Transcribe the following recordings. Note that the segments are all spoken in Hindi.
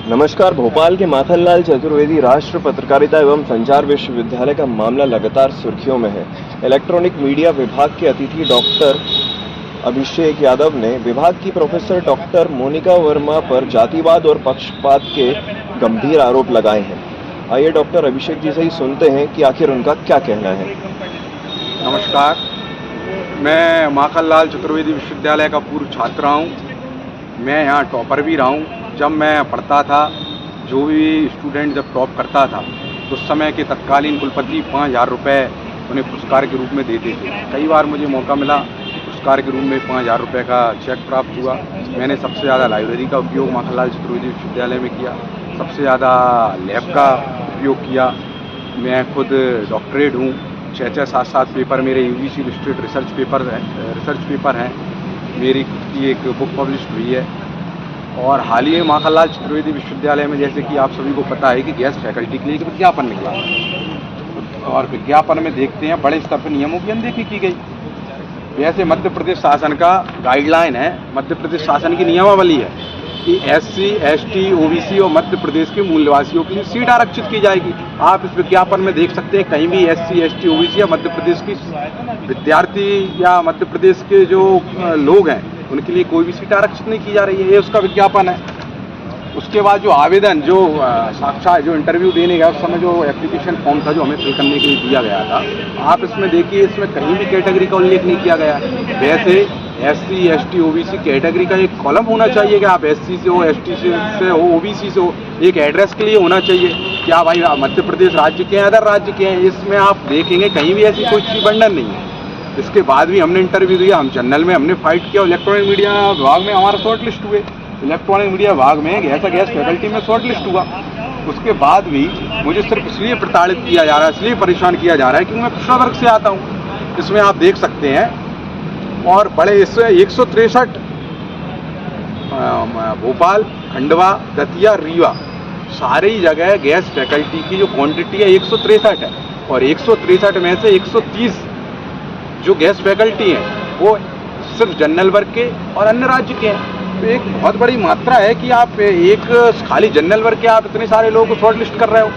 नमस्कार। भोपाल के माखनलाल चतुर्वेदी राष्ट्र पत्रकारिता एवं संचार विश्वविद्यालय का मामला लगातार सुर्खियों में है। इलेक्ट्रॉनिक मीडिया विभाग के अतिथि डॉक्टर अभिषेक यादव ने विभाग की प्रोफेसर डॉक्टर मोनिका वर्मा पर जातिवाद और पक्षपात के गंभीर आरोप लगाए हैं। आइए डॉक्टर अभिषेक जी से ही सुनते हैं कि आखिर उनका क्या कहना है। नमस्कार, मैं माखनलाल चतुर्वेदी विश्वविद्यालय का पूर्व छात्र हूँ। मैं यहाँ टॉपर भी रहा हूँ। जब मैं पढ़ता था, जो भी स्टूडेंट जब टॉप करता था तो उस समय के तत्कालीन कुलपति 5,000 रुपये उन्हें पुरस्कार के रूप में देते थे। कई बार मुझे मौका मिला पुरस्कार के रूप में 5,000 रुपये का चेक प्राप्त हुआ। मैंने सबसे ज़्यादा लाइब्रेरी का उपयोग माखनलाल चतुर्वेदी विश्वविद्यालय में किया, सबसे ज़्यादा लैब का उपयोग किया। मैं खुद डॉक्टरेट हूँ। 6-6, 7-7 पेपर मेरे UGC लिस्टेड रिसर्च पेपर हैं। मेरी की एक बुक पब्लिश हुई है। और हाल ही में माखनलाल चतुर्वेदी विश्वविद्यालय में, जैसे कि आप सभी को पता है, कि गेस्ट फैकल्टी के लिए एक विज्ञापन निकला और विज्ञापन में देखते हैं बड़े स्तर पर नियमों की अनदेखी की गई। वैसे मध्य प्रदेश शासन का गाइडलाइन है, मध्य प्रदेश शासन की नियमावली है कि SC, ST, OBC और मध्य प्रदेश के मूल निवासियों के लिए सीट आरक्षित की जाएगी। आप इस विज्ञापन में देख सकते हैं, कहीं भी SC, ST, OBC या मध्य प्रदेश की विद्यार्थी या मध्य प्रदेश के जो लोग हैं उनके लिए कोई भी सीट आरक्षित नहीं की जा रही है। ये उसका विज्ञापन है। उसके बाद जो आवेदन, जो साक्षात जो इंटरव्यू देने गया उस समय जो एप्लीकेशन फॉर्म था जो हमें फिल करने के लिए दिया गया था, आप इसमें देखिए, इसमें कहीं भी कैटेगरी का उल्लेख नहीं किया गया। वैसे SC, ST, OBC कैटेगरी का एक कॉलम होना चाहिए कि आप SC से हो, ST से हो, OBC से हो। एक एड्रेस के लिए होना चाहिए कि आप भाई मध्य प्रदेश राज्य के हैं, अदर राज्य के हैं। इसमें आप देखेंगे कहीं भी ऐसी कोई चीज वर्णन नहीं है। इसके बाद भी हमने इंटरव्यू दिया, हम जनरल में हमने फाइट किया। इलेक्ट्रॉनिक मीडिया विभाग में हमारा शॉर्ट लिस्ट हुए। इलेक्ट्रॉनिक मीडिया विभाग में ऐसा गेस्ट फैकल्टी में शॉर्ट लिस्ट हुआ। उसके बाद भी मुझे सिर्फ इसलिए प्रताड़ित किया जा रहा है, इसलिए परेशान किया जा रहा है कि मैं पिछड़ा वर्ग से आता हूँ। इसमें आप देख सकते हैं। और बड़े इससे 163 भोपाल, खंडवा, दतिया, रीवा सारी जगह गेस्ट फैकल्टी की जो क्वांटिटी है 163 है। और 163 में से 130 जो गेस्ट फैकल्टी हैं वो सिर्फ जनरल वर्ग के और अन्य राज्य के हैं। तो एक बहुत बड़ी मात्रा है कि आप एक खाली जनरल वर्ग के आप इतने सारे लोगों को शॉर्ट लिस्ट कर रहे हो।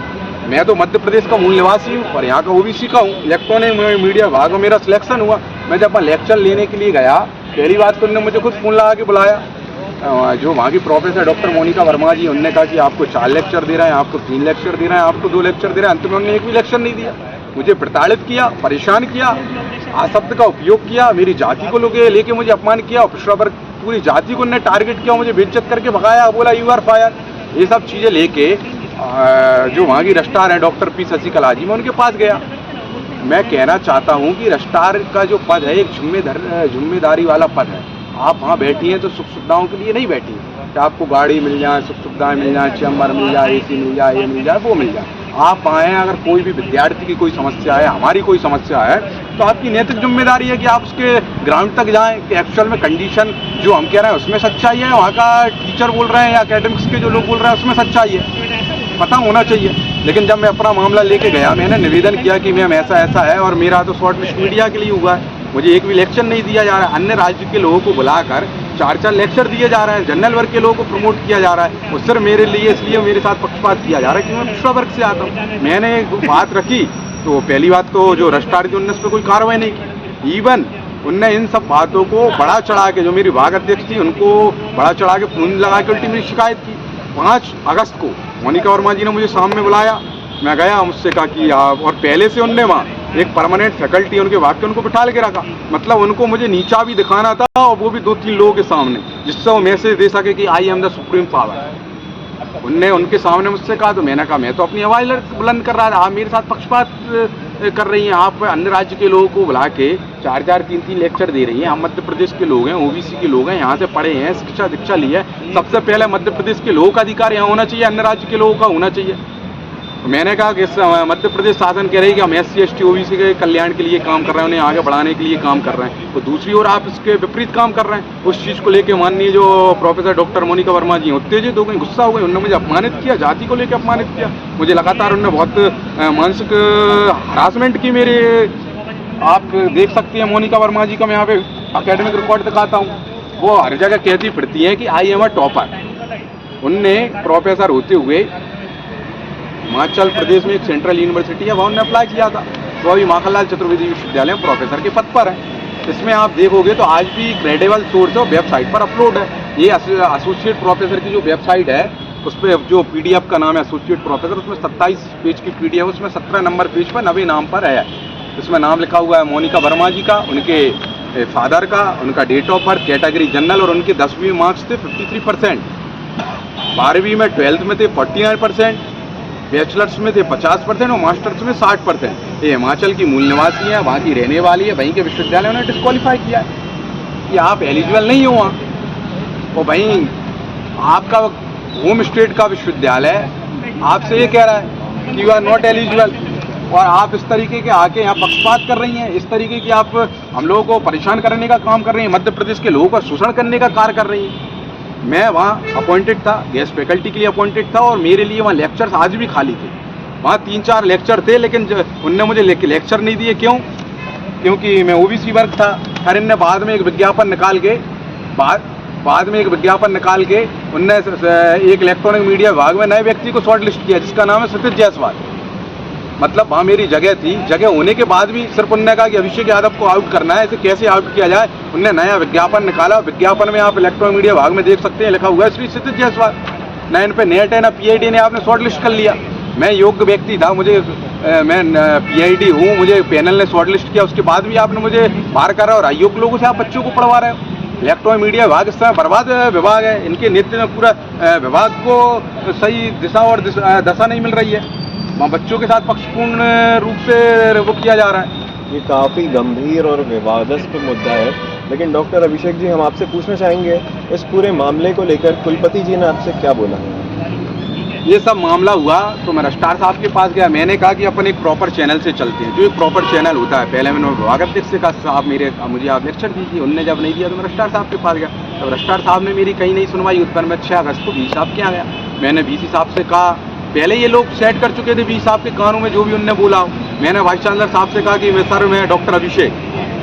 मैं तो मध्य प्रदेश का मूल निवासी हूँ और यहाँ का OBC का हूँ। इलेक्ट्रॉनिक मीडिया विभाग में मेरा सिलेक्शन हुआ। मैं जब लेक्चर लेने के लिए गया, पहली बात तो उन्होंने मुझे खुद फ़ोन लगा के बुलाया। जो वहाँ की प्रोफेसर डॉक्टर मोनिका वर्मा जी, उन्होंने कहा कि आपको 4 लेक्चर दे रहे हैं, आपको 3 लेक्चर दे रहे हैं, आपको 2 लेक्चर दे रहे हैं। अंत में उन्होंने एक भी लेक्चर नहीं दिया। मुझे प्रताड़ित किया, परेशान किया, शब्द का उपयोग किया, मेरी जाति को लेके मुझे अपमान किया और पिछड़ा वर्ग पूरी जाति को उन्होंने टारगेट किया, मुझे बेइज्जत करके भगाया, बोला यू आर फायर। ये सब चीज़ें लेके जो वहाँ की रजिस्ट्रार हैं डॉक्टर P शशिकला जी, मैं उनके पास गया। मैं कहना चाहता हूँ कि रजिस्ट्रार का जो पद है एक जिम्मेदारी वाला पद है। आप वहाँ बैठी हैं तो सुख सुविधाओं के लिए नहीं बैठी हैं कि आपको गाड़ी मिल जाए, सुख सुविधाएँ मिल जाए, चैम्बर मिल जाए, AC मिल जाए, ये मिल जाए, वो मिल जाए। आप आए, अगर कोई भी विद्यार्थी की कोई समस्या है, हमारी कोई समस्या है, तो आपकी नैतिक जिम्मेदारी है कि आप उसके ग्राउंड तक जाएं कि एक्चुअल में कंडीशन जो हम कह रहे हैं उसमें सच्चाई है, वहाँ का टीचर बोल रहे हैं या एकेडमिक्स के जो लोग बोल रहे हैं उसमें सच्चाई है, पता होना चाहिए। लेकिन जब मैं अपना मामला लेके गया, मैंने निवेदन किया कि मैम ऐसा ऐसा है और मेरा तो शॉर्ट लिस्ट मीडिया के लिए हुआ है, मुझे एक भी लेक्चर नहीं दिया जा रहा है। अन्य राज्य के लोगों को बुलाकर 4-4 लेक्चर दिए जा रहे हैं। जनरल वर्ग के लोगों को प्रमोट किया जा रहा है और सिर्फ मेरे लिए, इसलिए मेरे साथ पक्षपात किया जा रहा है कि मैं पिछड़ा वर्ग से आता हूँ। मैंने बात रखी तो पहली बात तो जो रजिस्ट्रार थी उनने उस पर कोई कार्रवाई नहीं की। इवन उनने इन सब बातों को बढ़ा चढ़ा के, जो मेरी विभाग अध्यक्ष थी उनको बढ़ा चढ़ा के फोन लगा के उल्टी मेरी शिकायत की। 5 अगस्त को मोनिका वर्मा जी ने मुझे सामने बुलाया, मैं गया, मुझसे कहा कि आप, और पहले से उनने वहाँ एक परमानेंट फैकल्टी उनके भाग के उनको बिठा के रखा। मतलब उनको मुझे नीचा भी दिखाना था और वो भी 2-3 लोगों के सामने, जिससे वो मैसेज दे सके कि I am the supreme power. उनने उनके सामने मुझसे कहा तो मैंने कहा मैं तो अपनी आवाज़ बुलंद कर रहा था, आप मेरे साथ पक्षपात कर रही हैं। आप अन्य राज्य के लोगों को बुला के 4-4, 3-3 लेक्चर दे रही हैं। हम मध्य प्रदेश के लोग हैं, OBC के लोग हैं, यहाँ से पढ़े हैं, शिक्षा दीक्षा ली है। सबसे पहले मध्य प्रदेश के लोगों का अधिकार यहाँ होना चाहिए, अन्य राज्य के लोगों का होना चाहिए। मैंने कहा कि मध्य प्रदेश शासन कह रही है कि हम SC, ST, OBC के कल्याण के लिए काम कर रहे हैं, उन्हें आगे बढ़ाने के लिए काम कर रहे हैं, तो दूसरी ओर आप इसके विपरीत काम कर रहे हैं। उस चीज़ को लेकर माननीय जो प्रोफेसर डॉक्टर मोनिका वर्मा जी उत्तेजित हो गई, गुस्सा हो गई। उन्होंने मुझे अपमानित किया, जाति को लेकर अपमानित किया। मुझे लगातार उन्होंने बहुत मानसिक हरासमेंट की मेरे। आप देख सकती हैं मोनिका वर्मा जी का मैं यहाँ पे एकेडमिक रिकॉर्ड दिखाता हूँ। वो हर जगह कहती फिरती हैं कि आई एम अ टॉपर। उनने प्रोफेसर होते हुए हिमाचल प्रदेश में एक सेंट्रल यूनिवर्सिटी है, वहाँ उन्होंने अप्लाई किया था, तो अभी माखनलाल चतुर्वेदी विश्वविद्यालय में प्रोफेसर के पद पर है। इसमें आप देखोगे तो आज भी क्रेडिबल सोर्स और वेबसाइट पर अपलोड है। ये एसोसिएट प्रोफेसर की जो वेबसाइट है उस पर जो PDF का नाम है एसोसिएट प्रोफेसर, उसमें 27 पेज की PDF, उसमें 17 नंबर पेज पर 90 नाम पर है। इसमें नाम लिखा हुआ है मोनिका वर्मा जी का, उनके फादर का, उनका date of birth, category general, और उनके 10वीं मार्क्स थे 53%, 12वीं में 12th में थे 49%, बैचलर्स में थे 50% और मास्टर्स में 60%। ये हिमाचल की मूल निवासी है, वहाँ की रहने वाली है, वहीं के विश्वविद्यालय ने डिस्क्वालीफाई किया है कि आप एलिजिबल नहीं हो वहाँ। और वहीं आपका होम स्टेट का विश्वविद्यालय आपसे ये कह रहा है कि यू आर नॉट एलिजिबल, और आप इस तरीके के आके यहाँ पक्षपात कर रही हैं, इस तरीके की आप हम लोगों को परेशान करने का काम कर रही हैं, मध्य प्रदेश के लोगों का शोषण करने का कार्य कर रही हैं। मैं वहाँ अपॉइंटेड था, गेस्ट फैकल्टी के लिए अपॉइंटेड था, और मेरे लिए वहाँ लेक्चर्स आज भी खाली थे। वहाँ 3-4 लेक्चर थे, लेकिन उनने मुझे लेक्चर नहीं दिए। क्यों? क्योंकि मैं OBC वर्ग था। फिर इनने बाद में एक विज्ञापन निकाल के उनने एक इलेक्ट्रॉनिक मीडिया विभाग में नए व्यक्ति को शॉर्ट लिस्ट किया, जिसका नाम है सतीश जायसवाल। मतलब वहाँ मेरी जगह थी, जगह होने के बाद भी सिर्फ उन्होंने कहा कि अभिषेक यादव को आउट करना है, इसे कैसे आउट किया जाए। उनने नया विज्ञापन निकाला, विज्ञापन में आप इलेक्ट्रॉनिक मीडिया विभाग में देख सकते हैं, लिखा हुआ है श्री सतीश जायसवाल। ना इन पे नेट है ना PID ने आपने शॉर्ट लिस्ट कर लिया। मैं योग्य व्यक्ति था, मैं PID हूँ, मुझे पैनल ने शॉर्ट लिस्ट किया, उसके बाद भी आपने मुझे बाहर करा, और अयोग्य लोगों से आप बच्चों को पढ़वा रहे हो। इलेक्ट्रॉनिक मीडिया विभाग इस समय बर्बाद विभाग है, इनके नेतृत्व में पूरा विभाग को सही दिशा और दशा नहीं मिल रही है। वहाँ बच्चों के साथ पक्षपूर्ण रूप से वो किया जा रहा है। ये काफ़ी गंभीर और विवादास्पद मुद्दा है, लेकिन डॉक्टर अभिषेक जी, हम आपसे पूछना चाहेंगे इस पूरे मामले को लेकर कुलपति जी ने आपसे क्या बोला? ये सब मामला हुआ तो मैं रजिस्ट्रार साहब के पास गया। मैंने कहा कि अपन एक प्रॉपर चैनल से चलते हैं, जो एक प्रॉपर चैनल होता है। पहले मैंने विभागाध्यक्ष से कहा साहब मुझे आप लेक्चर दीजिए, उनने जब नहीं दिया तो मैं रजिस्ट्रार साहब के पास गया। तब रजिस्ट्रार साहब ने मेरी कहीं नहीं सुनवाई। उत्पन्न में 6 अगस्त को VC साहब के यहाँ गया। मैंने VC साहब से कहा, पहले ये लोग सेट कर चुके थे VC साहब के कानों में जो भी उनने बोला। मैंने वाइस चांसलर साहब से कहा कि मैं डॉक्टर अभिषेक,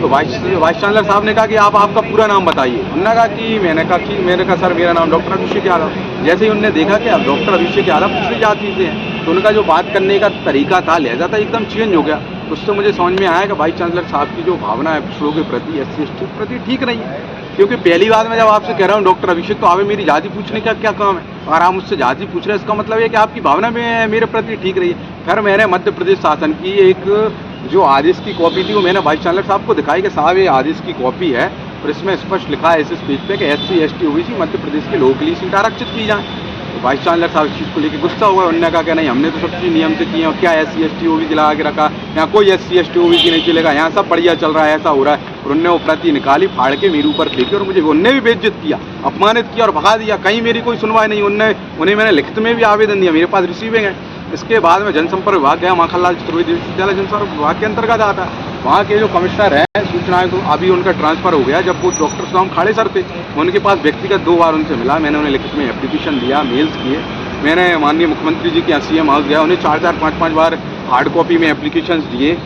तो वाइस चांसलर साहब ने कहा कि आप आपका पूरा नाम बताइए। उन्होंने कहा कि मैंने कहा सर मेरा नाम डॉक्टर अभिषेक यादव। जैसे ही उन्होंने देखा कि अब डॉक्टर अभिषेक यादव पिछली जाति से हैं, तो उनका जो बात करने का तरीका था, लहजा था, एकदम चेंज हो गया। उससे मुझे समझ में आया कि वाइस चांसलर साहब की जो भावना है पिछड़ों के प्रति, SC ST के प्रति ठीक नहीं है। क्योंकि पहली बात मैं जब आपसे कह रहा हूँ डॉक्टर अभिषेक, तो आवे मेरी जाति पूछने का क्या काम है, और आप मुझसे जाति पूछ रहे हैं, इसका मतलब है कि आपकी भावना में मेरे प्रति ठीक रही है। फिर मैंने मध्य प्रदेश शासन की एक जो आदेश की कॉपी थी वो मैंने वाइस चांसलर साहब को दिखाई कि साहब ये आदेश की कॉपी है, और इसमें स्पष्ट लिखा है इस पेज पे कि SC ST OBC Madhya Pradesh के लोगों के लिए सीट आरक्षित की जाए। तो वाइस चांसलर साहब इस चीज़ को लेकर गुस्सा हुआ। उन्होंने कहा कि नहीं, हमने तो सब चीज़ नियम से की है, और क्या SC ST OBC लगा के रखा, यहाँ कोई SC ST OBC नहीं चलेगा, यहाँ सब बढ़िया चल रहा है, ऐसा हो रहा है। और उनने वो प्रति निकाली, फाड़ के मेरे ऊपर फेंकी, और मुझे उनने भी बेइज्जत किया, अपमानित किया और भगा दिया। कहीं मेरी कोई सुनवाई नहीं। उन्हें मैंने लिखित में भी आवेदन दिया, मेरे पास रिसीविंग है। इसके बाद में जनसंपर्क विभाग गया, माखनलाल चतुर्वेदी विश्वविद्यालय जनसंपर्क विभाग के अंतर्गत आता है। वहाँ के जो कमिश्नर हैं सूचना आयोग, अभी उनका ट्रांसफर हो गया। जब वो डॉक्टर सुदाम खाड़े सर थे, उनके पास व्यक्तिगत 2 बार उनसे मिला। मैंने उन्हें लिखित में एप्लीकेशन दिया, मेल्स किए। मैंने माननीय मुख्यमंत्री जी के यहाँ CM हाउस गया, उन्हें 4-4, 5-5 बार हार्ड कॉपी में एप्लीकेशन दिए,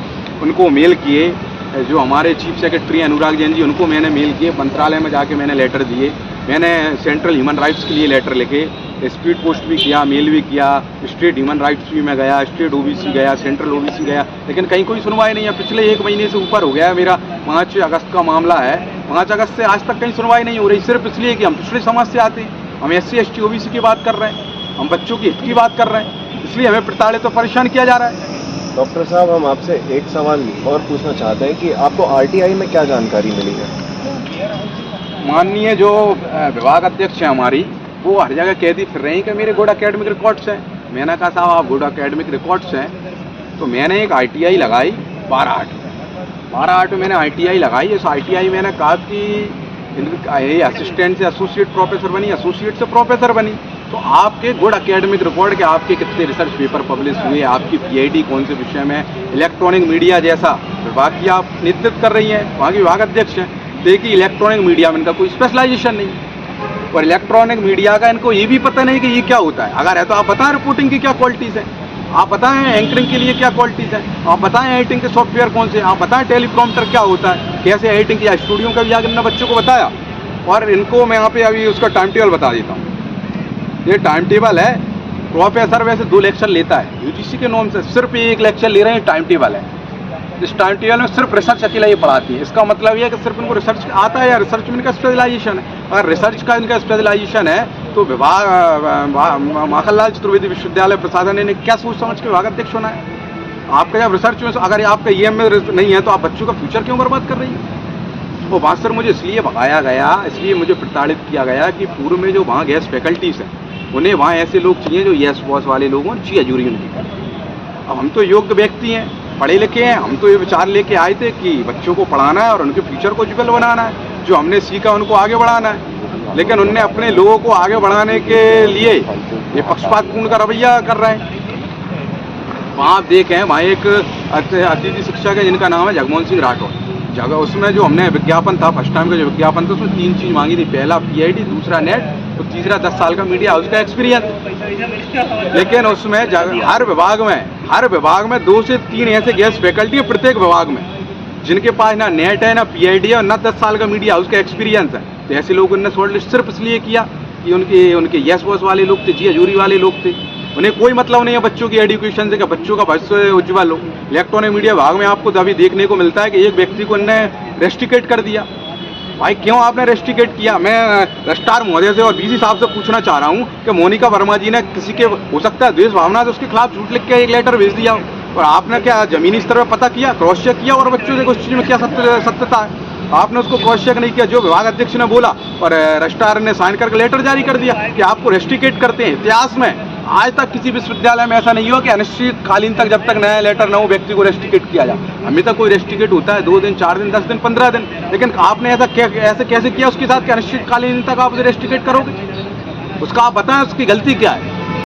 उनको मेल किए। जो हमारे चीफ सेक्रेटरी अनुराग जैन जी, उनको मैंने मेल किए। मंत्रालय में जाके मैंने लेटर दिए। मैंने सेंट्रल ह्यूमन राइट्स के लिए लेटर लिखे, स्पीड पोस्ट भी किया, मेल भी किया। स्टेट ह्यूमन राइट्स भी मैं गया, स्टेट OBC गया, सेंट्रल OBC गया, लेकिन कहीं कोई सुनवाई नहीं है। पिछले 1 महीने से ऊपर हो गया है। मेरा 5 अगस्त का मामला है, 5 अगस्त से आज तक कहीं सुनवाई नहीं हो रही, सिर्फ इसलिए कि हम पिछड़े समाज से आते हैं। हम SC ST OBC की बात कर रहे हैं, हम बच्चों की हित की बात कर रहे हैं, इसलिए हमें प्रताड़ित तो परेशान किया जा रहा है। डॉक्टर साहब, हम आपसे एक सवाल और पूछना चाहते हैं कि आपको RTI में क्या जानकारी मिली है? माननीय जो विभाग अध्यक्ष हैं हमारी, वो हर जगह कहती फिर रही कि मेरे गुड एकेडमिक रिकॉर्ड्स हैं। मैंने कहा साहब आप गुड एकेडमिक रिकॉर्ड्स हैं, तो मैंने एक ITI लगाई 12/8 में मैंने ITI लगाई। इस ITI मैंने कहा कि असिस्टेंट से एसोसिएट प्रोफेसर बनी, एसोसिएट से प्रोफेसर बनी। तो आपके गुड एकेडमिक रिकॉर्ड के आपके कितने रिसर्च पेपर पब्लिश हुए, आपकी PID कौन से विषय में, इलेक्ट्रॉनिक मीडिया जैसा विभाग की आप नेतृत्व कर रही हैं, वहाँ के विभाग अध्यक्ष हैं। देखिए इलेक्ट्रॉनिक मीडिया में इनका कोई स्पेशलाइजेशन नहीं, और इलेक्ट्रॉनिक मीडिया का इनको ये भी पता नहीं कि ये क्या होता है। अगर है तो आप बताएं रिपोर्टिंग की क्या क्वालिटीज़ हैं, आप बताएं एंकरिंग के लिए क्या क्वालिटीज़ हैं, आप बताएं एडिटिंग के सॉफ्टवेयर कौन से, आप बताएं टेलीप्रॉम्प्टर क्या होता है, कैसे एडिटिंग किया। स्टूडियो का भी आगे इन्होंने बच्चों को बताया, और इनको मैं यहाँ पे अभी उसका टाइम टेबल बता देता हूँ। ये टाइम टेबल है। प्रोफेसर वैसे 2 लेक्चर लेता है यूजीसी के नॉर्म से, सिर्फ 1 लेक्चर ले रहे हैं, टाइम टेबल है। इस टाइम टेबल में सिर्फ रिसर्च अकेला ये पढ़ाती है। इसका मतलब ये है कि सिर्फ इनको रिसर्च आता है या रिसर्च में इनका स्पेशलाइजेशन है। अगर रिसर्च का इनका स्पेशलाइजेशन है तो माखनलाल चतुर्वेदी विश्वविद्यालय प्रशासन ने क्या सोच समझ के विभाग अध्यक्ष होना है? आपका जब रिसर्च में अगर आपका EM में नहीं है तो आप बच्चों का फ्यूचर क्यों बर्बाद कर रही है? वो वहाँ सर मुझे इसलिए भगाया गया, इसलिए मुझे प्रताड़ित किया गया कि पूर्व में जो वहाँ गैस फैकल्टीज हैं उन्हें वहाँ ऐसे लोग चाहिए जो यस बॉस वाले लोग हों, जी हजूरी उनकी करें। अब हम तो योग्य व्यक्ति हैं, पढ़े लिखे हैं, हम तो ये विचार लेके आए थे कि बच्चों को पढ़ाना है और उनके फ्यूचर को उज्जवल बनाना है, जो हमने सीखा उनको आगे बढ़ाना है। लेकिन उनने अपने लोगों को आगे बढ़ाने के लिए ये पक्षपातपूर्ण का रवैया कर रहे हैं। वहाँ आप देखें, वहाँ एक अतिथि शिक्षक है जिनका नाम है जगमोहन सिंह राठौर। जगह उसमें जो हमने विज्ञापन था, फर्स्ट टाइम का जो विज्ञापन था, उसमें 3 चीज़ मांगी थी। पहला PID, दूसरा नेट और तीसरा 10 साल का मीडिया हाउस का एक्सपीरियंस। लेकिन उसमें हर विभाग में 2 से 3 ऐसे गेस्ट फैकल्टी है प्रत्येक विभाग में, जिनके पास ना नेट है, ना PID है और ना 10 साल का मीडिया हाउस का एक्सपीरियंस है। तो ऐसे लोगों ने शॉर्ट लिस्ट सिर्फ इसलिए किया कि उनके यस बॉस वाले लोग थे, जी हजूरी वाले लोग थे। उन्हें कोई मतलब नहीं है बच्चों की एजुकेशन से कि बच्चों का भविष्य उज्जवल हो। इलेक्ट्रॉनिक मीडिया विभाग में आपको अभी देखने को मिलता है कि एक व्यक्ति को उन्होंने रेस्ट्रिकेट कर दिया। भाई क्यों आपने रेस्ट्रिकेट किया? मैं रजिस्ट्रार महोदय से और BC साहब से पूछना चाह रहा हूँ कि मोनिका वर्मा जी ने किसी के हो सकता है द्वेष भावना से उसके खिलाफ झूठ लिख के एक लेटर भेज दिया और आपने क्या जमीनी स्तर पर पता किया, क्रॉस चेक किया और बच्चों से उस चीज़ में क्या सत्यता है? आपने उसको क्रॉस चेक नहीं किया। जो विभाग अध्यक्ष ने बोला और रजिस्ट्रार ने साइन करके लेटर जारी कर दिया कि आपको रेस्ट्रिकेट करते हैं। इतिहास में आज तक किसी विश्वविद्यालय में ऐसा नहीं हुआ कि अनिश्चितकालीन तक जब तक नया लेटर न हो व्यक्ति को रेस्ट्रिकेट किया जाए। हमें तक कोई रेस्ट्रिकेट होता है 2 दिन, 4 दिन, 10 दिन, 15 दिन, लेकिन आपने ऐसे कैसे किया उसके साथ कि अनिश्चितकालीन तक आप उसे रेस्ट्रिकेट करोगे? उसका आप बताएं उसकी गलती क्या है।